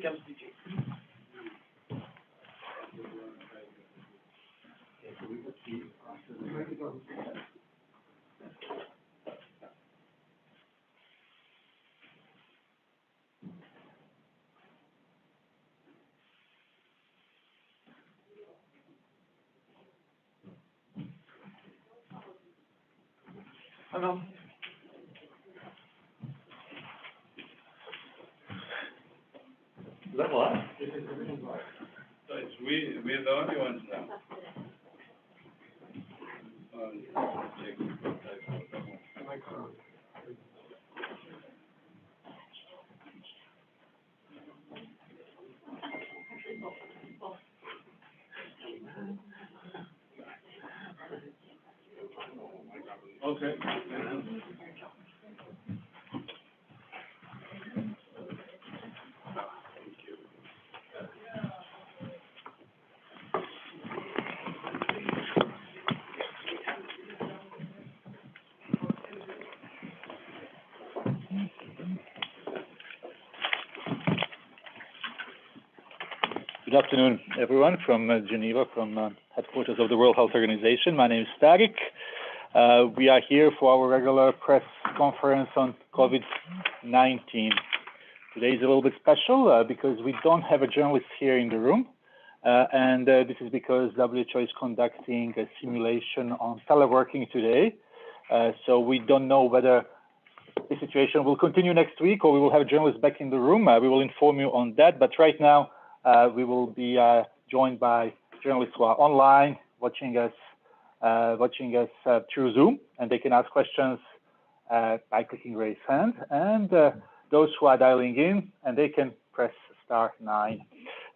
becomes teaching. Hello. Is that live? So we're the only ones now. Okay. Good afternoon, everyone, from Geneva, from headquarters of the World Health Organization. My name is Tariq. We are here for our regular press conference on COVID-19. Today is a little bit special because we don't have a journalist here in the room. And this is because WHO is conducting a simulation on teleworking today. So we don't know whether the situation will continue next week or we will have journalists back in the room. We will inform you on that. But right now, we will be joined by journalists who are online, watching us through Zoom, and they can ask questions by clicking raise hand. And those who are dialing in, and they can press *9.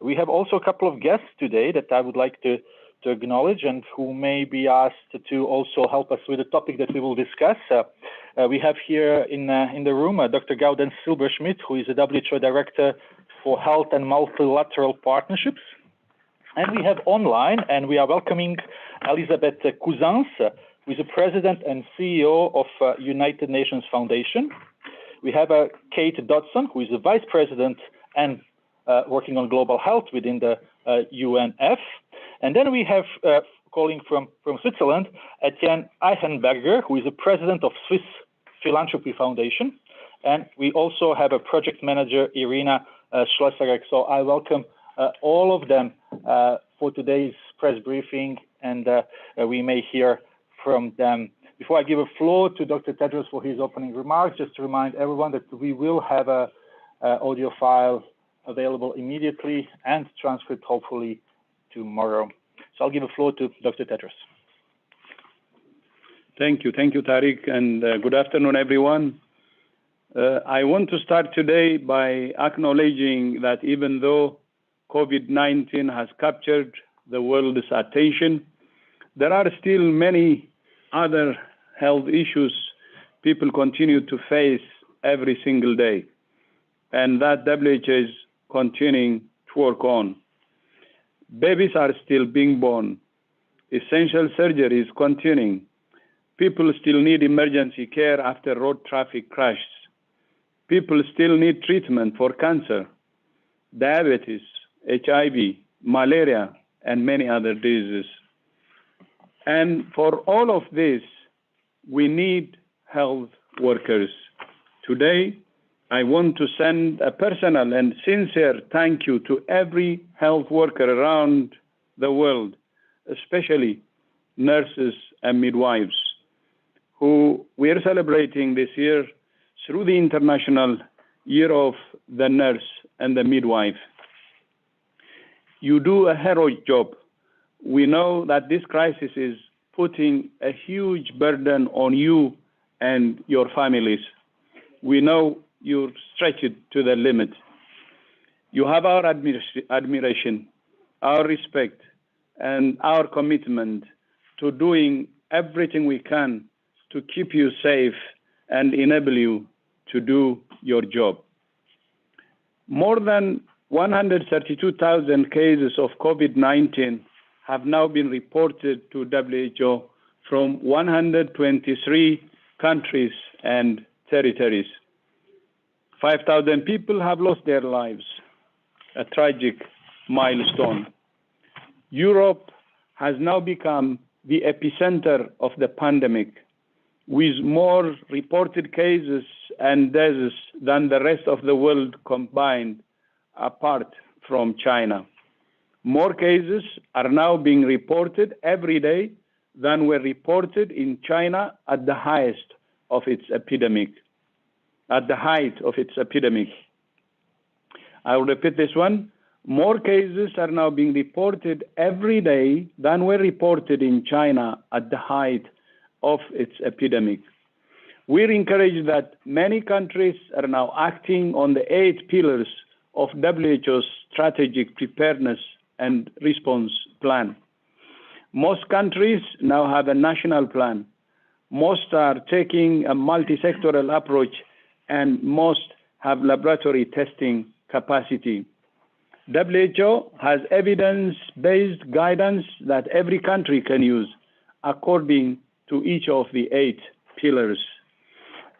We have also a couple of guests today that I would like to acknowledge and who may be asked to also help us with the topic that we will discuss. We have here in the room Dr. Gaudens Silberschmidt, who is a WHO Director for Health and Multilateral Partnerships. And we have online, and we are welcoming Elisabeth Cousins, who is the President and CEO of United Nations Foundation. We have Kate Dodson, who is the Vice President and working on global health within the UNF. And then we have, calling from Switzerland, Etienne Eichenberger, who is the President of Swiss Philanthropy Foundation. And we also have a project manager, Irina Schlesserek. So I welcome all of them for today's press briefing, and we may hear from them. Before I give a floor to Dr. Tedros for his opening remarks, just to remind everyone that we will have a audio file available immediately and transcript hopefully tomorrow. So I'll give a floor to Dr. Tedros. Thank you, Tariq, and good afternoon, everyone. I want to start today by acknowledging that even though COVID-19 has captured the world's attention, there are still many other health issues people continue to face every single day, and that WHO is continuing to work on. Babies are still being born. Essential surgery is continuing. People still need emergency care after road traffic crashes. People still need treatment for cancer, diabetes, HIV, malaria, and many other diseases. And for all of this, we need health workers. Today, I want to send a personal and sincere thank you to every health worker around the world, especially nurses and midwives, who we are celebrating this year through the International Year of the Nurse and the Midwife. You do a heroic job. We know that this crisis is putting a huge burden on you and your families. We know you're stretched to the limit. You have our admiration, our respect, and our commitment to doing everything we can to keep you safe and enable you to do your job. More than 132,000 cases of COVID-19 have now been reported to WHO from 123 countries and territories. 5,000 people have lost their lives. a tragic milestone. Europe has now become the epicenter of the pandemic, with more reported cases and deaths than the rest of the world combined, apart from China. More cases are now being reported every day than were reported in China at the highest of its epidemic. At the height of its epidemic. I will repeat this one. More cases are now being reported every day than were reported in China at the height of its epidemic. We're encouraged that many countries are now acting on the 8 pillars of WHO's strategic preparedness and response plan. Most countries now have a national plan. Most are taking a multi-sectoral approach, and most have laboratory testing capacity. WHO has evidence-based guidance that every country can use according to each of the 8 pillars.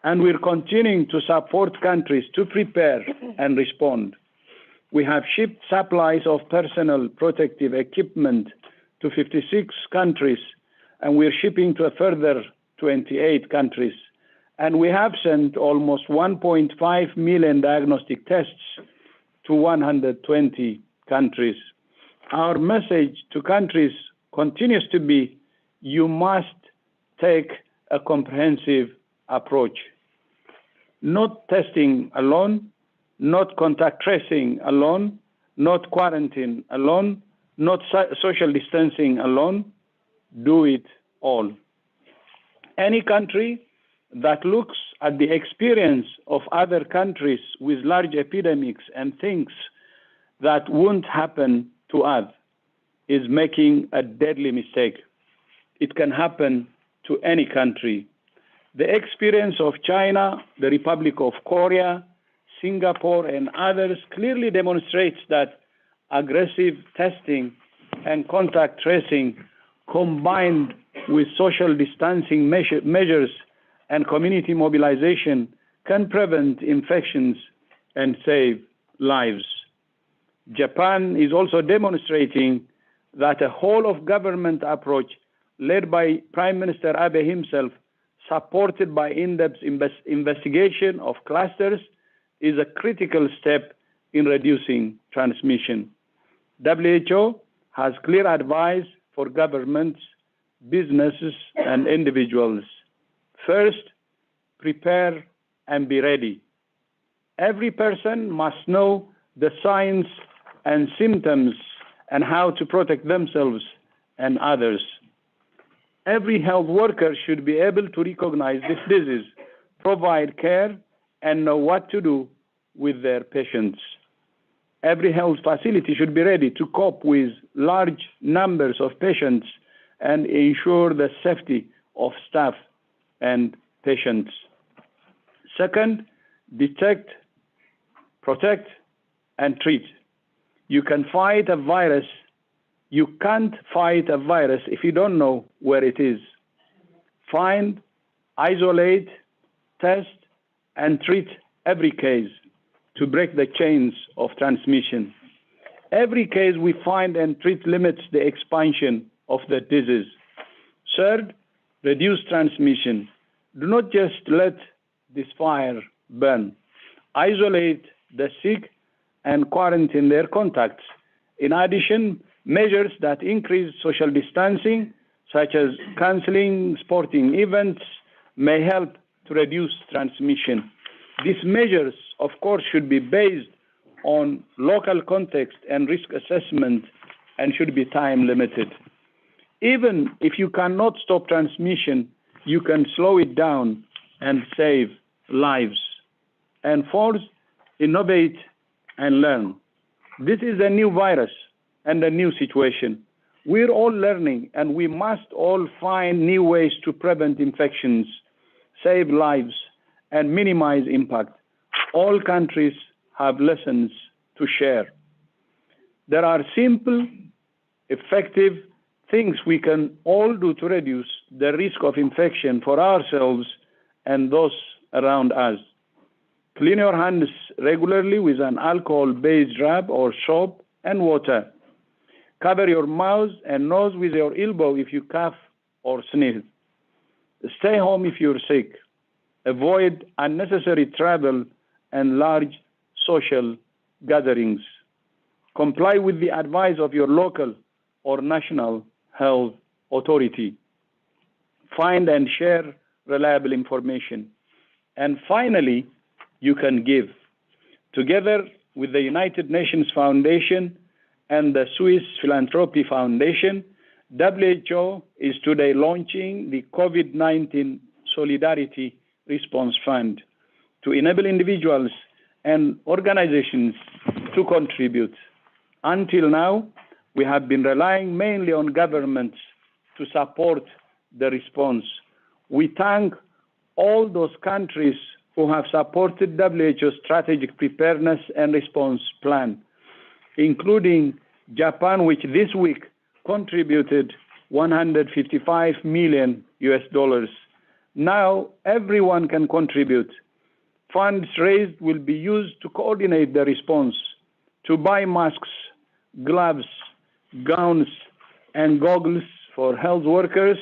And we're continuing to support countries to prepare and respond. We have shipped supplies of personal protective equipment to 56 countries, and we're shipping to a further 28 countries. And we have sent almost 1.5 million diagnostic tests to 120 countries. Our message to countries continues to be, you must take a comprehensive approach. Not testing alone, not contact tracing alone, not quarantine alone, not social distancing alone. Do it all. Any country that looks at the experience of other countries with large epidemics and thinks that won't happen to us is making a deadly mistake. It can happen to any country. The experience of China, the Republic of Korea, Singapore, and others clearly demonstrates that aggressive testing and contact tracing combined with social distancing measures and community mobilization can prevent infections and save lives. Japan is also demonstrating that a whole-of-government approach led by Prime Minister Abe himself, supported by in-depth investigation of clusters, is a critical step in reducing transmission. WHO has clear advice for governments, businesses, and individuals. First, prepare and be ready. Every person must know the signs and symptoms and how to protect themselves and others. Every health worker should be able to recognize this disease, provide care, and know what to do with their patients. Every health facility should be ready to cope with large numbers of patients and ensure the safety of staff and patients. Second, detect, protect, and treat. You can fight a virus. You can't fight a virus if you don't know where it is. Find, isolate, test, and treat every case to break the chains of transmission. Every case we find and treat limits the expansion of the disease. Third, reduce transmission. Do not just let this fire burn. Isolate the sick and quarantine their contacts. In addition, measures that increase social distancing, such as canceling sporting events, may help to reduce transmission. These measures, of course, should be based on local context and risk assessment and should be time limited. Even if you cannot stop transmission, you can slow it down and save lives. And fourth, innovate and learn. This is a new virus and a new situation. We're all learning, and we must all find new ways to prevent infections, save lives, and minimize impact. All countries have lessons to share. There are simple, effective things we can all do to reduce the risk of infection for ourselves and those around us. Clean your hands regularly with an alcohol-based rag or soap and water. Cover your mouth and nose with your elbow if you cough or sneeze. Stay home if you're sick. Avoid unnecessary travel and large social gatherings. Comply with the advice of your local or national health authority. Find and share reliable information. And finally, you can give. Together with the United Nations Foundation and the Swiss Philanthropy Foundation, WHO is today launching the COVID-19 Solidarity Response Fund to enable individuals and organizations to contribute. Until now, we have been relying mainly on governments to support the response. We thank all those countries who have supported WHO's strategic preparedness and response plan, including Japan, which this week contributed $155 million. Now everyone can contribute. Funds raised will be used to coordinate the response, to buy masks, gloves, gowns, and goggles for health workers,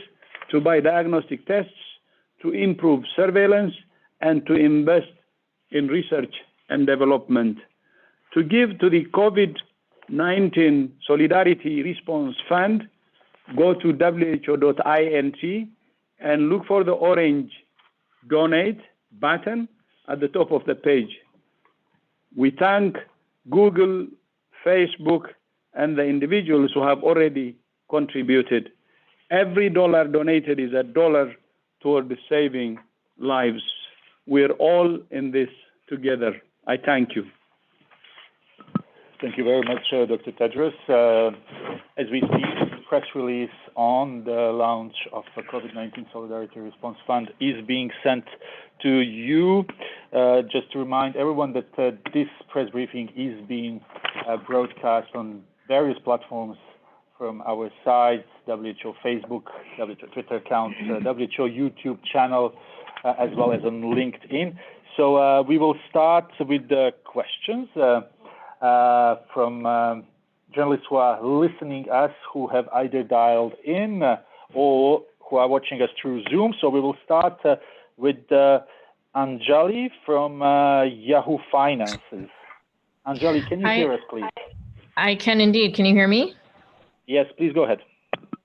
to buy diagnostic tests, to improve surveillance, and to invest in research and development. To give to the COVID-19 Solidarity Response Fund, go to who.int and look for the orange donate button at the top of the page. We thank Google, Facebook, and the individuals who have already contributed. Every dollar donated is a dollar toward saving lives. We're all in this together. I thank you. Thank you very much, Dr. Tedros. As we see, the press release on the launch of the COVID-19 Solidarity Response Fund is being sent to you. Just to remind everyone that this press briefing is being broadcast on various platforms from our sites, WHO Facebook, WHO Twitter account, WHO YouTube channel, as well as on LinkedIn. So we will start with the questions from journalists who are listening us, who have either dialed in or who are watching us through Zoom. So we will start with Anjali from Yahoo Finances. Anjali, can you hear us, please? I can indeed. Can you hear me? Yes, please go ahead.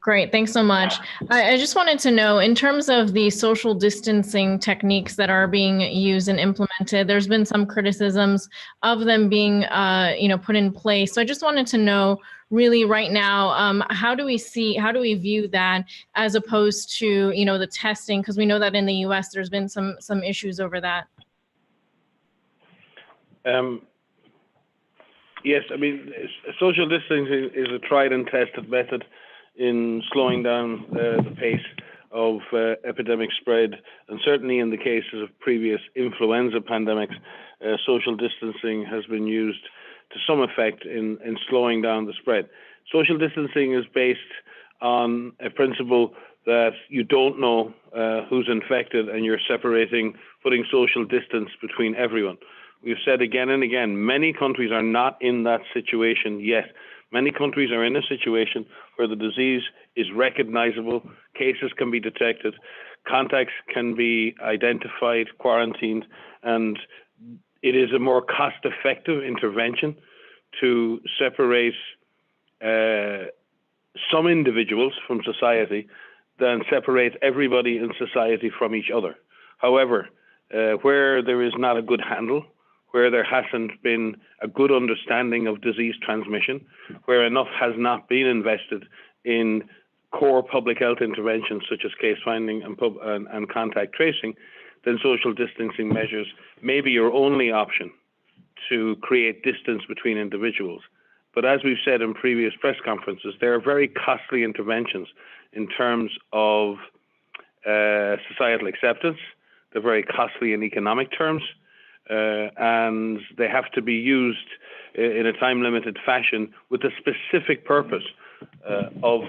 Great. Thanks so much. I just wanted to know, in terms of the social distancing techniques that are being used and implemented, there's been some criticisms of them being, put in place. So I just wanted to know, really, right now, how do we view that as opposed to, the testing? Because we know that in the U.S. there's been some issues over that. Yes, I mean, social distancing is a tried and tested method in slowing down the pace of epidemic spread, and certainly in the cases of previous influenza pandemics, social distancing has been used to some effect in slowing down the spread. Social distancing is based on a principle that you don't know who's infected, and you're putting social distance between everyone. We've said again and again, many countries are not in that situation yet. Many countries are in a situation where the disease is recognizable, cases can be detected, contacts can be identified, quarantined, and it is a more cost-effective intervention to separate some individuals from society than separate everybody in society from each other. However, where there is not a good handle, where there hasn't been a good understanding of disease transmission, where enough has not been invested in core public health interventions such as case finding and contact tracing, then social distancing measures may be your only option to create distance between individuals. But as we've said in previous press conferences, they are very costly interventions in terms of societal acceptance. They're very costly in economic terms. And they have to be used in a time-limited fashion with a specific purpose of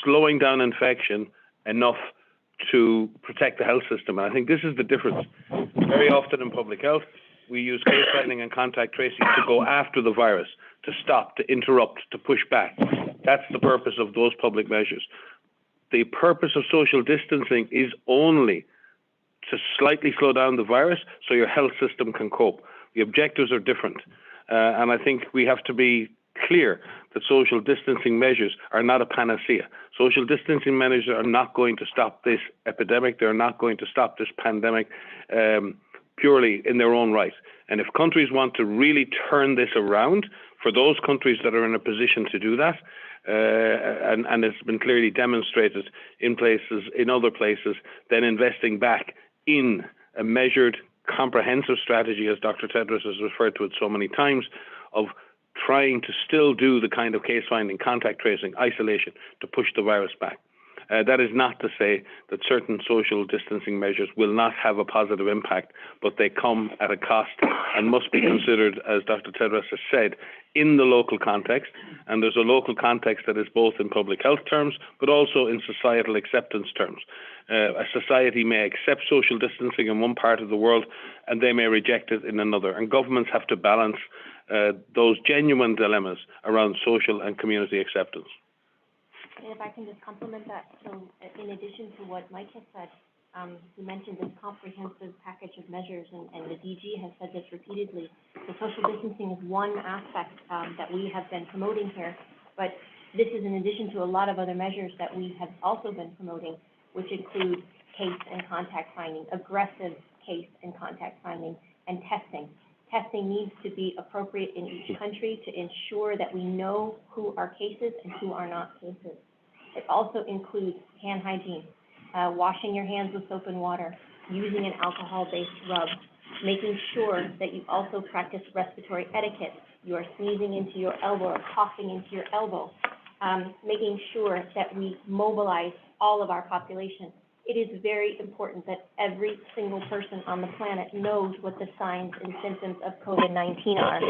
slowing down infection enough to protect the health system. And I think this is the difference. Very often in public health, we use case finding and contact tracing to go after the virus, to stop, to interrupt, to push back. That's the purpose of those public measures. The purpose of social distancing is only to slightly slow down the virus so your health system can cope. The objectives are different. And I think we have to be clear that social distancing measures are not a panacea. Social distancing measures are not going to stop this epidemic. They're not going to stop this pandemic purely in their own right. And if countries want to really turn this around, for those countries that are in a position to do that, and it's been clearly demonstrated in other places, then investing back in a measured, comprehensive strategy, as Dr. Tedros has referred to it so many times, of trying to still do the kind of case finding, contact tracing, isolation to push the virus back. That is not to say that certain social distancing measures will not have a positive impact, but they come at a cost and must be considered, as Dr. Tedros has said, in the local context. And there's a local context that is both in public health terms, but also in societal acceptance terms. A society may accept social distancing in one part of the world, and they may reject it in another. And governments have to balance those genuine dilemmas around social and community acceptance. And if I can just complement that, so in addition to what Mike has said, you mentioned this comprehensive package of measures, and the DG has said this repeatedly. The social distancing is one aspect that we have been promoting here, but this is in addition to a lot of other measures that we have also been promoting, which include case and contact finding, aggressive case and contact finding, and testing. Testing needs to be appropriate in each country to ensure that we know who are cases and who are not cases. It also includes hand hygiene, washing your hands with soap and water, using an alcohol-based rub, making sure that you also practice respiratory etiquette. You are sneezing into your elbow or coughing into your elbow, making sure that we mobilize all of our population. It is very important that every single person on the planet knows what the signs and symptoms of COVID-19 are.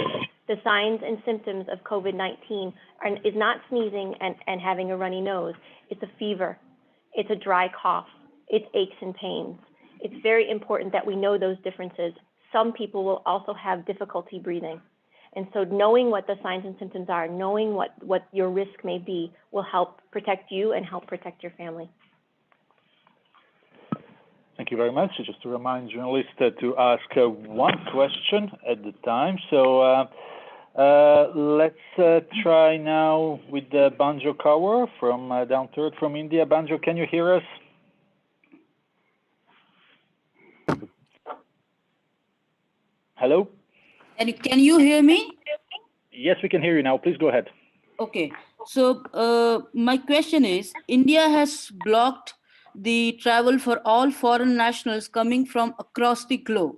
The signs and symptoms of COVID-19 is not sneezing and having a runny nose. It's a fever. It's a dry cough. It's aches and pains. It's very important that we know those differences. Some people will also have difficulty breathing. And so knowing what the signs and symptoms are, knowing what your risk may be, will help protect you and help protect your family. Thank you very much. Just to remind journalists to ask one question at a time. So let's try now with Banjo Kaur from down third from India. Banjo, can you hear us? Hello? Can you hear me? Yes, we can hear you now. Please go ahead. Okay. So my question is, India has blocked the travel for all foreign nationals coming from across the globe.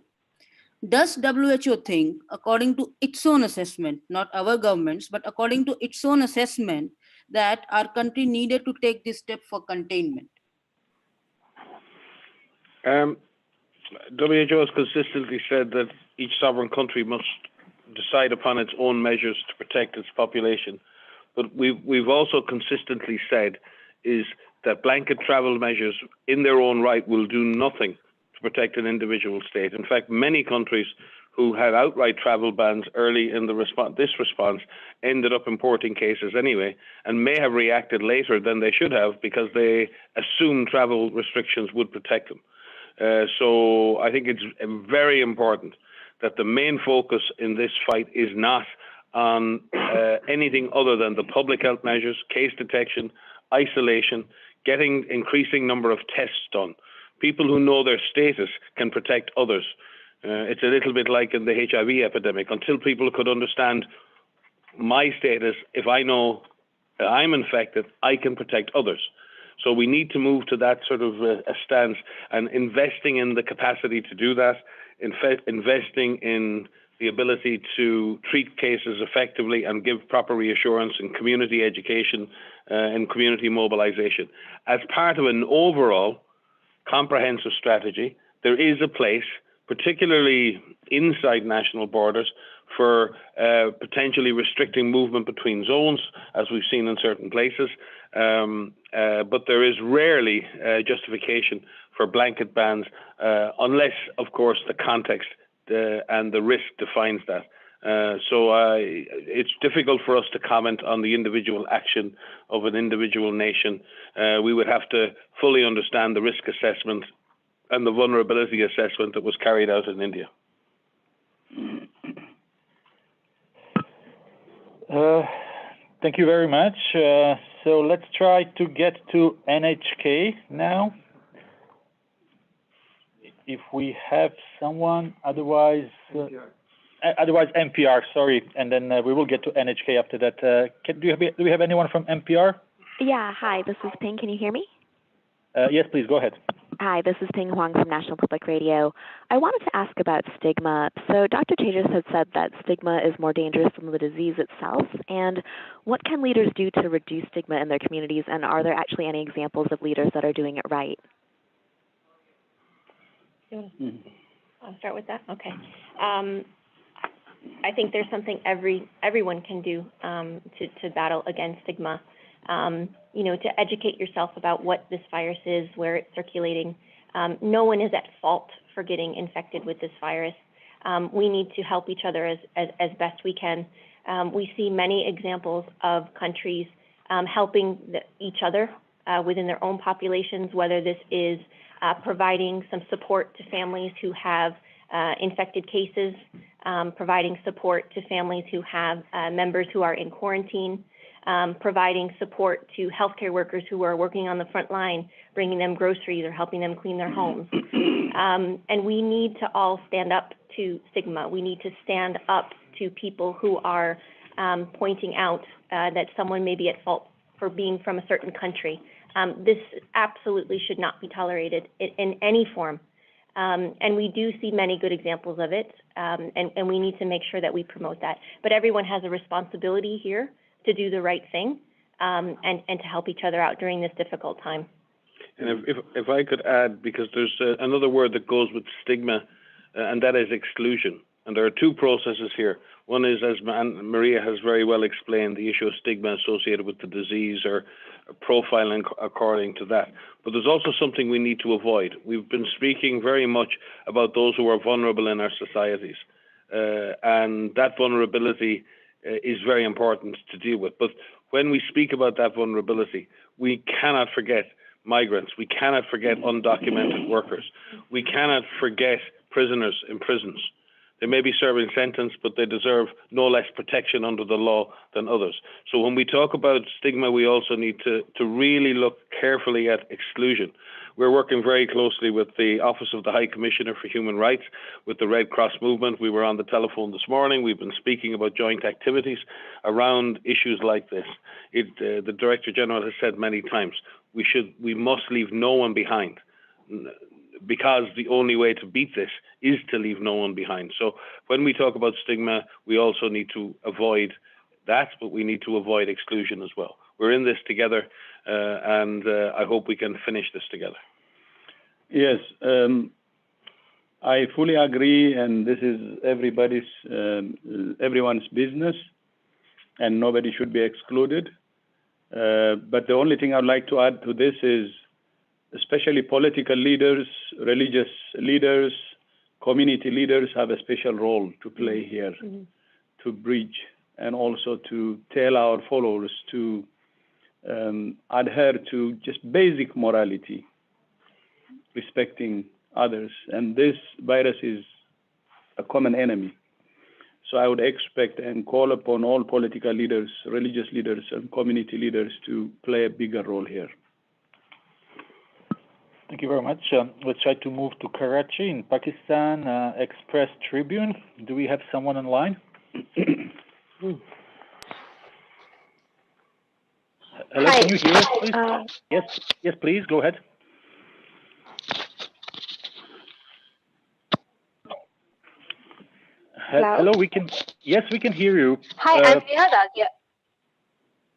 Does WHO think, according to its own assessment, not our government's, but according to its own assessment, that our country needed to take this step for containment? WHO has consistently said that each sovereign country must decide upon its own measures to protect its population. But we've also consistently said is that blanket travel measures in their own right will do nothing to protect an individual state. In fact, many countries who had outright travel bans early in this response ended up importing cases anyway, and may have reacted later than they should have because they assumed travel restrictions would protect them. So I think it's very important that the main focus in this fight is not on anything other than the public health measures, case detection, isolation, getting increasing number of tests done. People who know their status can protect others. It's a little bit like in the HIV epidemic. Until people could understand my status, if I know I'm infected, I can protect others. So we need to move to that sort of a stance, and investing in the capacity to do that, investing in the ability to treat cases effectively and give proper reassurance in community education and community mobilization. As part of an overall comprehensive strategy, there is a place, particularly inside national borders, for potentially restricting movement between zones, as we've seen in certain places. But there is rarely justification for blanket bans, unless, of course, the context and the risk defines that. It's difficult for us to comment on the individual action of an individual nation. We would have to fully understand the risk assessment and the vulnerability assessment that was carried out in India. Thank you very much. So let's try to get to NHK now, if we have someone. Otherwise, NPR. Sorry, and then we will get to NHK after that. Do we have anyone from NPR? Yeah. Hi, this is Ping. Can you hear me? Yes, please go ahead. Hi, this is Ping Huang from National Public Radio. I wanted to ask about stigma. So Dr. Tejas had said that stigma is more dangerous than the disease itself. And what can leaders do to reduce stigma in their communities? And are there actually any examples of leaders that are doing it right? I'll start with that. Okay. I think there's something everyone can do to battle against stigma. To educate yourself about what this virus is, where it's circulating. No one is at fault for getting infected with this virus. We need to help each other as best we can. We see many examples of countries helping each other within their own populations, whether this is providing some support to families who have infected cases, providing support to families who have members who are in quarantine, providing support to healthcare workers who are working on the front line, bringing them groceries or helping them clean their homes. And we need to all stand up to stigma. We need to stand up to people who are pointing out that someone may be at fault for being from a certain country. This absolutely should not be tolerated in any form. And we do see many good examples of it, and we need to make sure that we promote that. But everyone has a responsibility here to do the right thing and to help each other out during this difficult time. And if I could add, because there's another word that goes with stigma, and that is exclusion. And there are two processes here. One is, as Maria has very well explained, the issue of stigma associated with the disease or profiling according to that. But there's also something we need to avoid. We've been speaking very much about those who are vulnerable in our societies. And that vulnerability is very important to deal with. But when we speak about that vulnerability, we cannot forget migrants. We cannot forget undocumented workers. We cannot forget prisoners in prisons. They may be serving sentence, but they deserve no less protection under the law than others. So when we talk about stigma, we also need to really look carefully at exclusion. We're working very closely with the Office of the High Commissioner for Human Rights, with the Red Cross movement. We were on the telephone this morning. We've been speaking about joint activities around issues like this. The Director General has said many times, we must leave no one behind, because the only way to beat this is to leave no one behind. So when we talk about stigma, we also need to avoid that, but we need to avoid exclusion as well. We're in this together, and I hope we can finish this together. Yes, I fully agree, and this is everyone's business, and nobody should be excluded. But the only thing I'd like to add to this is, especially political leaders, religious leaders, community leaders have a special role to play here, to bridge and also to tell our followers to adhere to just basic morality, respecting others. And this virus is a common enemy. So I would expect and call upon all political leaders, religious leaders, and community leaders to play a bigger role here. Thank you very much. Let's try to move to Karachi in Pakistan. Express Tribune. Do we have someone online? Hello, Hi. can you hear us, please? Yes, please, go ahead. Hello, we can hear you. Hi, I'm Neha Dagia.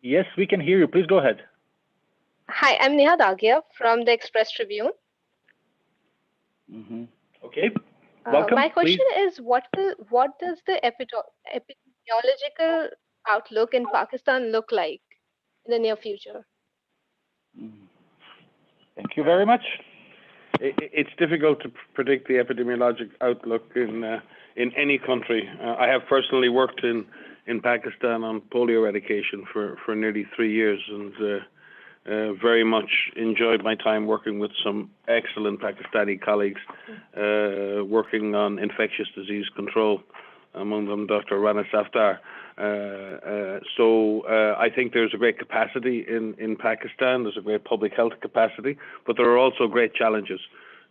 Yes, we can hear you. Please go ahead. Hi, I'm Neha Dagia from the Express Tribune. Okay, welcome. My question please. is, what does the epidemiological outlook in Pakistan look like in the near future? Thank you very much. It's difficult to predict the epidemiologic outlook in in any country. I have personally worked in Pakistan on polio eradication for nearly 3 years, and very much enjoyed my time working with some excellent Pakistani colleagues working on infectious disease control, among them Dr. Rana Safdar. So I think there's a great capacity in Pakistan, there's a great public health capacity, but there are also great challenges.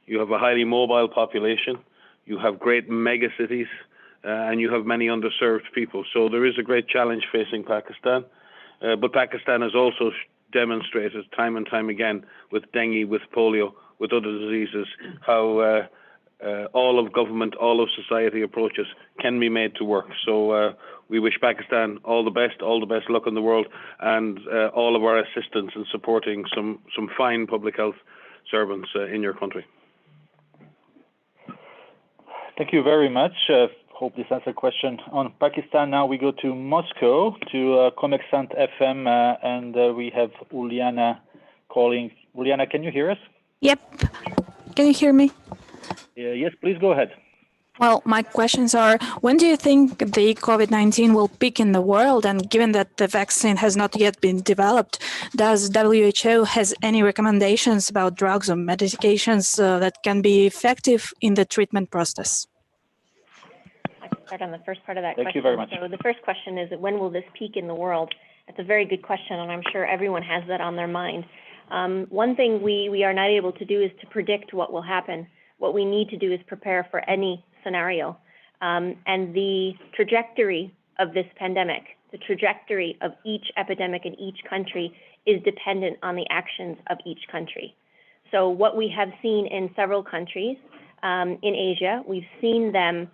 You have a highly mobile population, you have great mega cities, and you have many underserved people. So there is a great challenge facing Pakistan. But Pakistan has also demonstrated time and time again with dengue, with polio, with other diseases, how all of government, all of society approaches can be made to work. So we wish Pakistan all the best luck in the world, and all of our assistance in supporting some fine public health servants in your country. Thank you very much. Hope this answers a question on Pakistan. Now we go to Moscow, to Comexant FM, and we have Uliana calling. Uliana, can you hear us? Yep. Can you hear me? Yes, please go ahead. Well, my questions are, when do you think the COVID-19 will peak in the world? And given that the vaccine has not yet been developed, does WHO has any recommendations about drugs or medications that can be effective in the treatment process? I can start on the first part of that question. Thank you very much. So the first question is, when will this peak in the world? That's a very good question, and I'm sure everyone has that on their mind. One thing we are not able to do is to predict what will happen. What we need to do is prepare for any scenario. And the trajectory of this pandemic, the trajectory of each epidemic in each country is dependent on the actions of each country. So what we have seen in several countries in Asia, we've seen them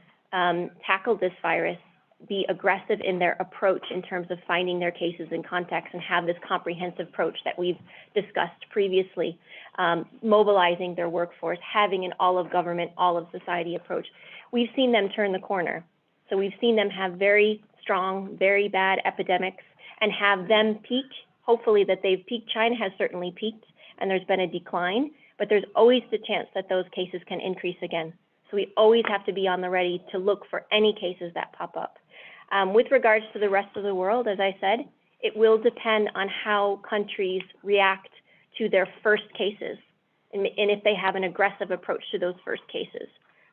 tackle this virus, be aggressive in their approach in terms of finding their cases and contacts, and have this comprehensive approach that we've discussed previously, mobilizing their workforce, having an all of government, all of society approach. We've seen them turn the corner. So we've seen them have very strong, very bad epidemics and have them peak. Hopefully that they've peaked. China has certainly peaked and there's been a decline, but there's always the chance that those cases can increase again. So we always have to be on the ready to look for any cases that pop up. With regards to the rest of the world, as I said, it will depend on how countries react to their first cases and if they have an aggressive approach to those first cases.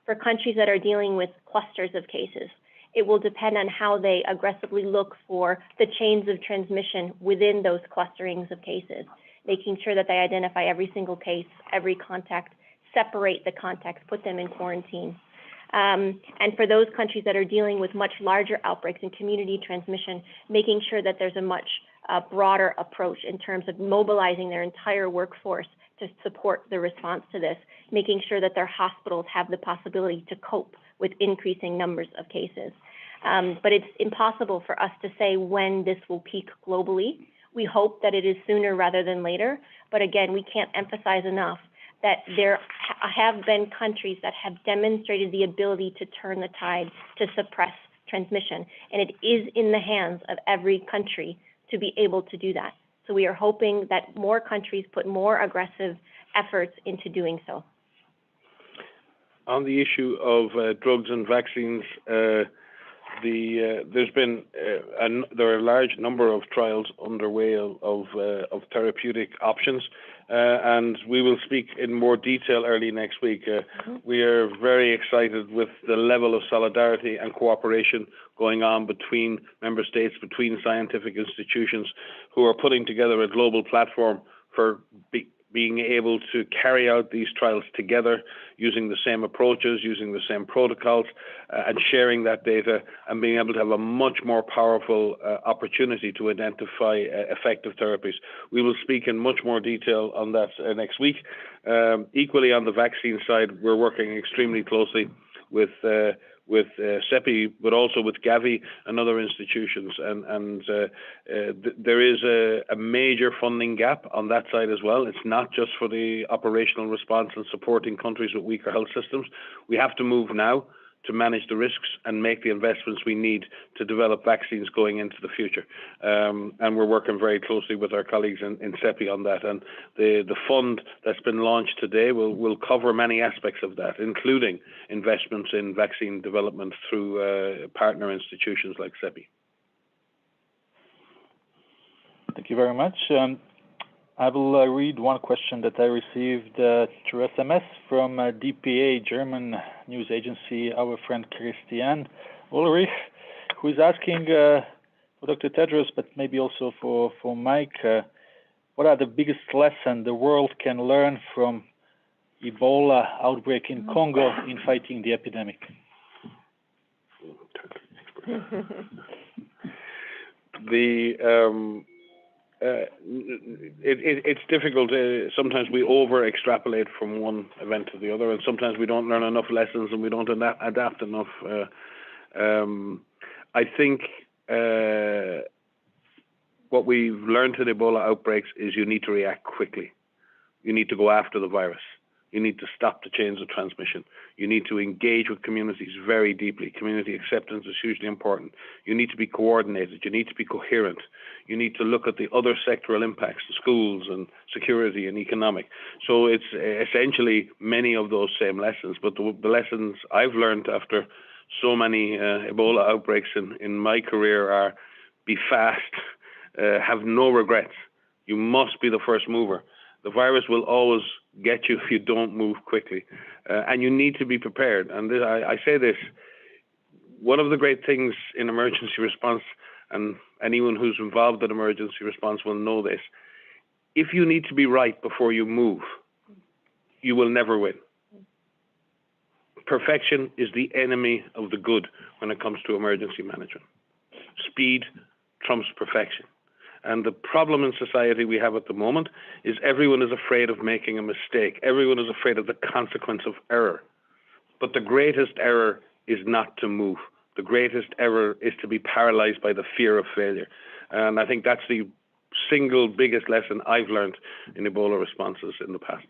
For countries that are dealing with clusters of cases, it will depend on how they aggressively look for the chains of transmission within those clusterings of cases, making sure that they identify every single case, every contact, separate the contacts, put them in quarantine. And for those countries that are dealing with much larger outbreaks and community transmission, making sure that there's a much broader approach in terms of mobilizing their entire workforce to support the response to this, making sure that their hospitals have the possibility to cope with increasing numbers of cases. But it's impossible for us to say when this will peak globally. We hope that it is sooner rather than later, but again, we can't emphasize enough that there have been countries that have demonstrated the ability to turn the tide to suppress transmission, and it is in the hands of every country to be able to do that. So we are hoping that more countries put more aggressive efforts into doing so. On the issue of drugs and vaccines, there are a large number of trials underway of therapeutic options, and we will speak in more detail early next week. We are very excited with the level of solidarity and cooperation going on between member states, between scientific institutions, who are putting together a global platform for being able to carry out these trials together, using the same approaches, using the same protocols, and sharing that data, and being able to have a much more powerful opportunity to identify effective therapies. We will speak in much more detail on that next week. Equally, on the vaccine side, we're working extremely closely with CEPI, but also with Gavi and other institutions. And there is a major funding gap on that side as well. It's not just for the operational response and supporting countries with weaker health systems. We have to move now to manage the risks and make the investments we need to develop vaccines going into the future. And we're working very closely with our colleagues in CEPI on that. And the fund that's been launched today will cover many aspects of that, including investments in vaccine development through partner institutions like CEPI. Thank you very much. I will read one question that I received through SMS from DPA, German news agency, our friend Christian Ulrich, who is asking for Dr. Tedros, but maybe also for Mike, what are the biggest lessons the world can learn from Ebola outbreak in Congo in fighting the epidemic? It's difficult. Sometimes we over-extrapolate from one event to the other, and sometimes we don't learn enough lessons and we don't adapt enough. I think what we've learned in Ebola outbreaks is you need to react quickly. You need to go after the virus. You need to stop the chains of transmission. You need to engage with communities very deeply. Community acceptance is hugely important. You need to be coordinated. You need to be coherent. You need to look at the other sectoral impacts, the schools and security and economic. So it's essentially many of those same lessons. But the lessons I've learned after so many Ebola outbreaks in my career are: be fast, have no regrets. You must be the first mover. The virus will always get you if you don't move quickly. And you need to be prepared. And I say this, one of the great things in emergency response, and anyone who's involved in emergency response will know this, if you need to be right before you move, you will never win. Perfection is the enemy of the good when it comes to emergency management. Speed trumps perfection. And the problem in society we have at the moment is everyone is afraid of making a mistake. Everyone is afraid of the consequence of error. But the greatest error is not to move. The greatest error is to be paralyzed by the fear of failure. And I think that's the single biggest lesson I've learned in Ebola responses in the past.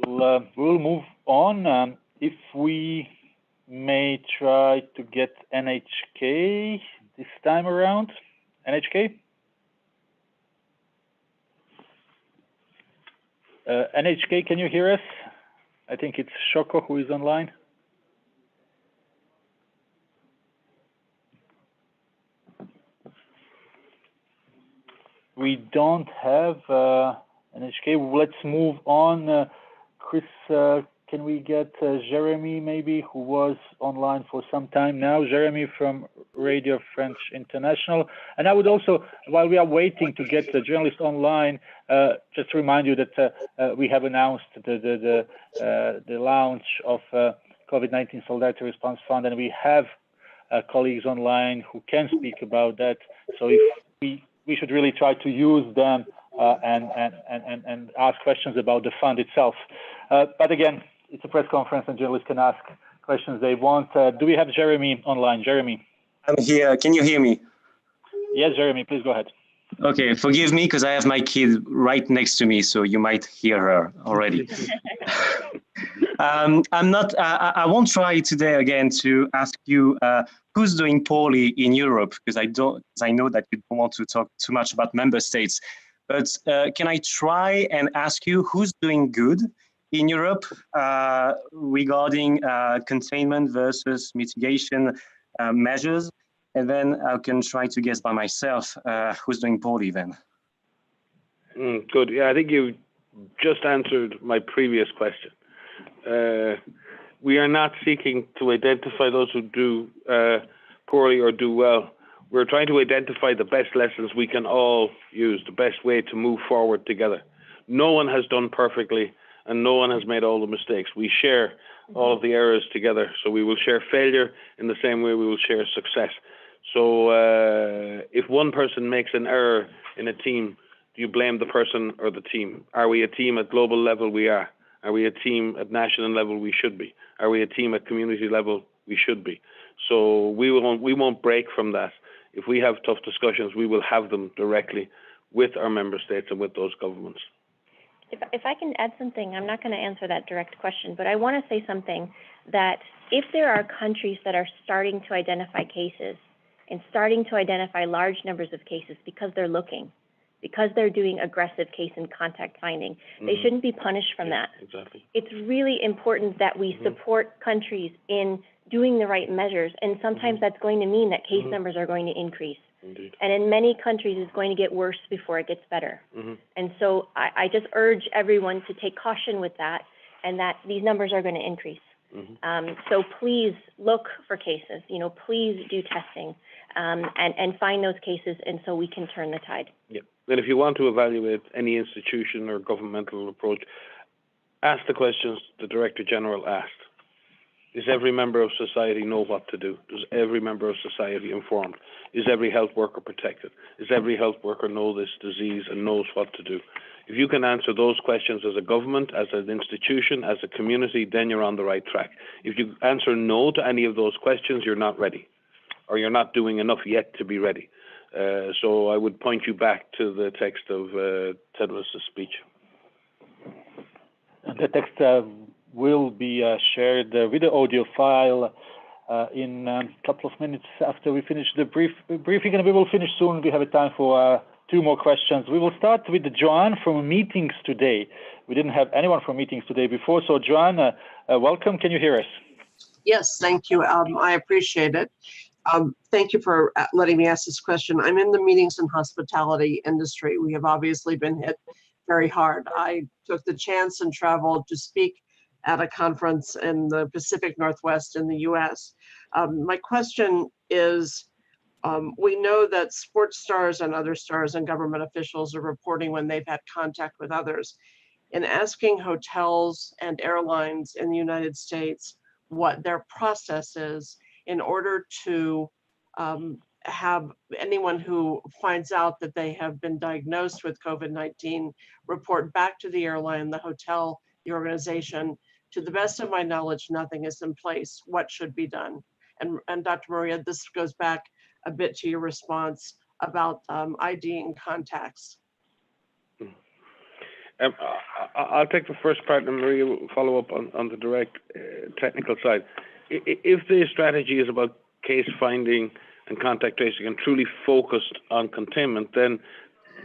We'll move on. If we may try to get NHK this time around. NHK? NHK, can you hear us? I think it's Shoko who is online. We don't have NHK. Let's move on. Chris, can we get Jeremy, maybe, who was online for some time now? Jeremy from Radio France International. And I would also, while we are waiting to get the journalist online, just remind you that we have announced the launch of COVID-19 Solidarity Response Fund, and we have colleagues online who can speak about that. So if we should really try to use them and ask questions about the fund itself. But again, it's a press conference and journalists can ask questions they want. Do we have Jeremy online? Jeremy? I'm here. Can you hear me? Yes, Jeremy, please go ahead. Okay, forgive me because I have my kid right next to me, so you might hear her already. I won't try today again to ask you who's doing poorly in Europe, because I know that you don't want to talk too much about member states. But can I try and ask you who's doing good in Europe regarding containment versus mitigation measures? And then I can try to guess by myself who's doing poorly then. Good. Yeah, I think you just answered my previous question. We are not seeking to identify those who do poorly or do well. We're trying to identify the best lessons we can all use, the best way to move forward together. No one has done perfectly and no one has made all the mistakes. We share all of the errors together. So we will share failure in the same way we will share success. So if one person makes an error in a team, do you blame the person or the team? Are we a team at global level? We are. Are we a team at national level? We should be. Are we a team at community level? We should be. So we won't break from that. If we have tough discussions, we will have them directly with our member states and with those governments. If I can add something, I'm not going to answer that direct question, but I want to say something that if there are countries that are starting to identify cases and starting to identify large numbers of cases because they're looking, because they're doing aggressive case and contact finding, they shouldn't be punished from that. Exactly. It's really important that we support countries in doing the right measures, and sometimes that's going to mean that case numbers are going to increase. Indeed. And in many countries, it's going to get worse before it gets better. And so I just urge everyone to take caution with that, and that these numbers are going to increase. So please look for cases, please do testing, and find those cases, and so we can turn the tide. Yeah. And if you want to evaluate any institution or governmental approach, ask the questions the Director General asked. Does every member of society know what to do? Does every member of society informed? Is every health worker protected? Does every health worker know this disease and knows what to do? If you can answer those questions as a government, as an institution, as a community, then you're on the right track. If you answer no to any of those questions, you're not ready, or you're not doing enough yet to be ready. So I would point you back to the text of Tedros' speech. The text will be shared with the audio file in a couple of minutes after we finish the briefing, and we will finish soon. We have a time for 2 more questions. We will start with Joanne from Meetings Today. We didn't have anyone from Meetings Today before, so Joanne, welcome. Can you hear us? Yes, thank you. I appreciate it. Thank you for letting me ask this question. I'm in the meetings and hospitality industry. We have obviously been hit very hard. I took the chance and traveled to speak at a conference in the Pacific Northwest in the US. My question is, we know that sports stars and other stars and government officials are reporting when they've had contact with others. In asking hotels and airlines in the United States what their process is in order to have anyone who finds out that they have been diagnosed with COVID-19 report back to the airline, the hotel, the organization. To the best of my knowledge, nothing is in place. What should be done? And Dr. Maria, this goes back a bit to your response about IDing contacts. I'll take the first part, and Maria will follow up on the direct technical side. If the strategy is about case finding and contact tracing and truly focused on containment, then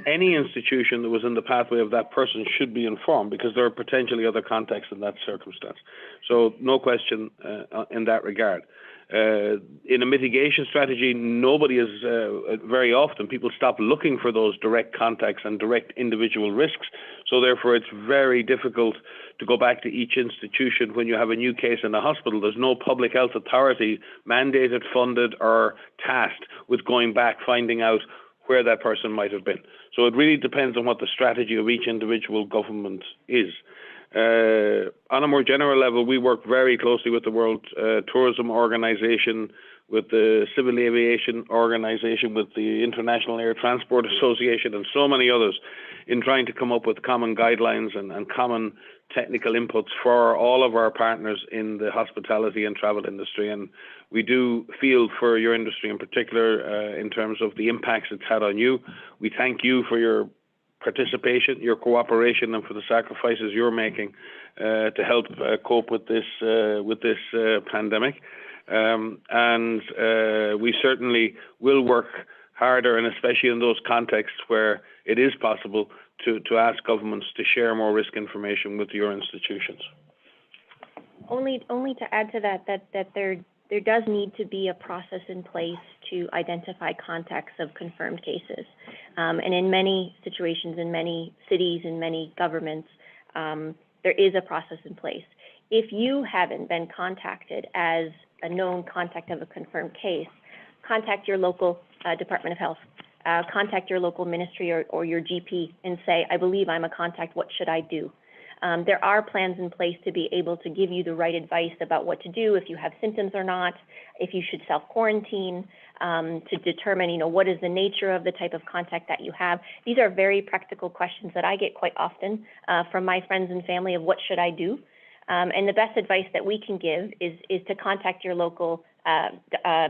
any institution that was in the pathway of that person should be informed, because there are potentially other contacts in that circumstance. So no question in that regard. In a mitigation strategy, nobody is, very often people stop looking for those direct contacts and direct individual risks. So therefore it's very difficult to go back to each institution when you have a new case in a hospital. There's no public health authority mandated, funded, or tasked with going back, finding out where that person might have been. So it really depends on what the strategy of each individual government is. On a more general level, we work very closely with the World Tourism Organization, with the Civil Aviation Organization, with the International Air Transport Association, and so many others in trying to come up with common guidelines and common technical inputs for all of our partners in the hospitality and travel industry. And we do feel for your industry in particular in terms of the impacts it's had on you. We thank you for your participation, your cooperation, and for the sacrifices you're making to help cope with this pandemic. And we certainly will work harder, and especially in those contexts where it is possible to ask governments to share more risk information with your institutions. Only to add to that there does need to be a process in place to identify contacts of confirmed cases. And in many situations, in many cities, in many governments, there is a process in place. If you haven't been contacted as a known contact of a confirmed case, contact your local Department of Health, contact your local ministry or your GP and say, I believe I'm a contact, what should I do? There are plans in place to be able to give you the right advice about what to do, if you have symptoms or not, if you should self-quarantine, to determine, what is the nature of the type of contact that you have. These are very practical questions that I get quite often from my friends and family of what should I do. And the best advice that we can give is to contact your local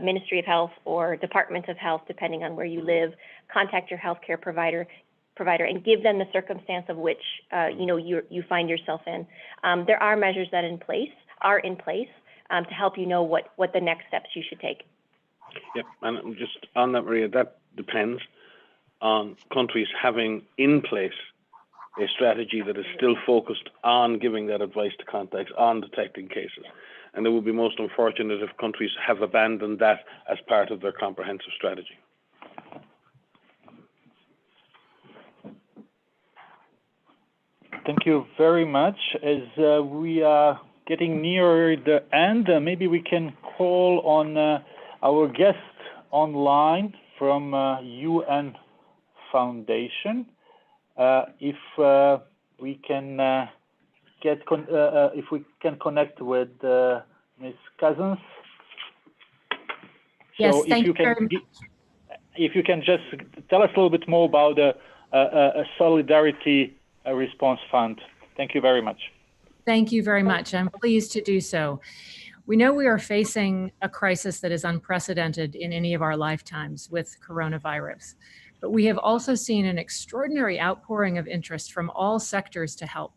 Ministry of Health or Department of Health, depending on where you live. Contact your healthcare provider. provider and give them the circumstance of which, you find yourself in. There are measures that are in place to help you know what the next steps you should take. Yep, and just on that, Maria, that depends on countries having in place a strategy that is still focused on giving that advice to contacts, on detecting cases. And it would be most unfortunate if countries have abandoned that as part of their comprehensive strategy. Thank you very much. As we are getting nearer the end, maybe we can call on our guest online from UN Foundation. If we can if we can connect with Ms. Cousins. Yes, so thank you very much. If you can just tell us a little bit more about the Solidarity Response Fund. Thank you very much. Thank you very much. I'm pleased to do so. We know we are facing a crisis that is unprecedented in any of our lifetimes with coronavirus, but we have also seen an extraordinary outpouring of interest from all sectors to help.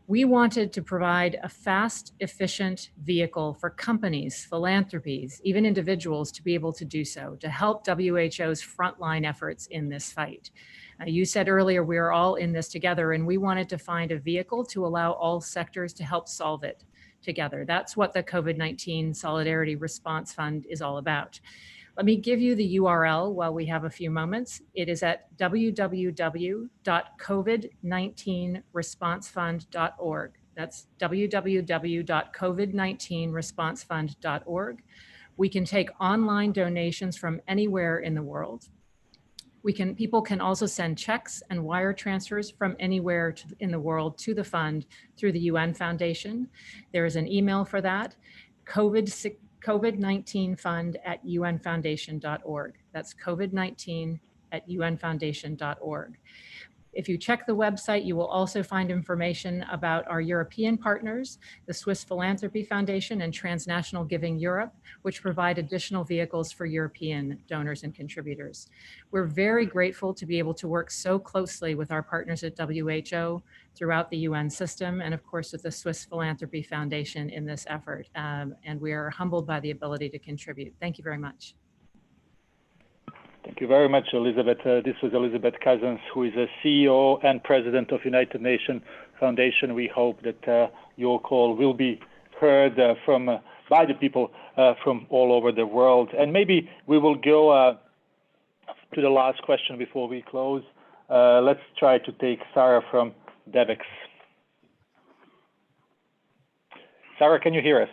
We wanted to provide a fast, efficient vehicle for companies, philanthropies, even individuals to be able to do so, to help WHO's frontline efforts in this fight. You said earlier, we are all in this together, and we wanted to find a vehicle to allow all sectors to help solve it together. That's what the COVID-19 Solidarity Response Fund is all about. Let me give you the URL while we have a few moments. It is at www.covid19responsefund.org. That's www.covid19responsefund.org. We can take online donations from anywhere in the world. People can also send checks and wire transfers from anywhere in the world to the fund through the UN Foundation. There is an email for that, COVID-19fund@unfoundation.org. That's COVID-19@unfoundation.org. If you check the website, you will also find information about our European partners, the Swiss Philanthropy Foundation and Transnational Giving Europe, which provide additional vehicles for European donors and contributors. We're very grateful to be able to work so closely with our partners at WHO throughout the UN system, and of course with the Swiss Philanthropy Foundation in this effort. And we are humbled by the ability to contribute. Thank you very much. Thank you very much, Elizabeth. This was Elizabeth Cousins, who is a CEO and President of United Nations Foundation. We hope that your call will be heard by the people from all over the world. And maybe we will go to the last question before we close. Let's try to take Sarah from DEVEX. Sarah, can you hear us?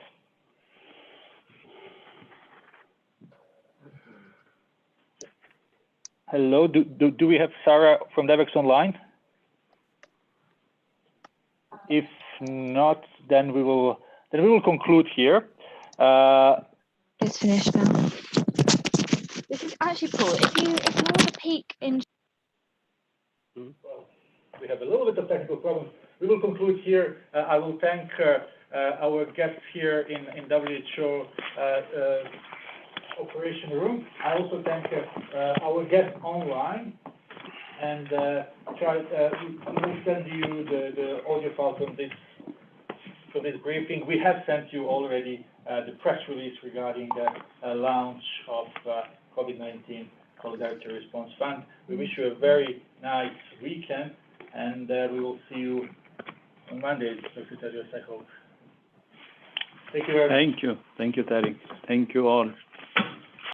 Hello, do we have Sarah from DEVEX online? If not, then we will conclude here. It's finished now. This is actually Paul. If you want to peek in. We have a little bit of technical problems. We will conclude here. I will thank our guests here in WHO operation room. I also thank our guests online, and we will send you the audio file from this briefing. We have sent you already the press release regarding the launch of COVID-19 Solidarity Response Fund. We wish you a very nice weekend, and we will see you on Monday. Thank you very much. Thank you, Tariq. Thank you all.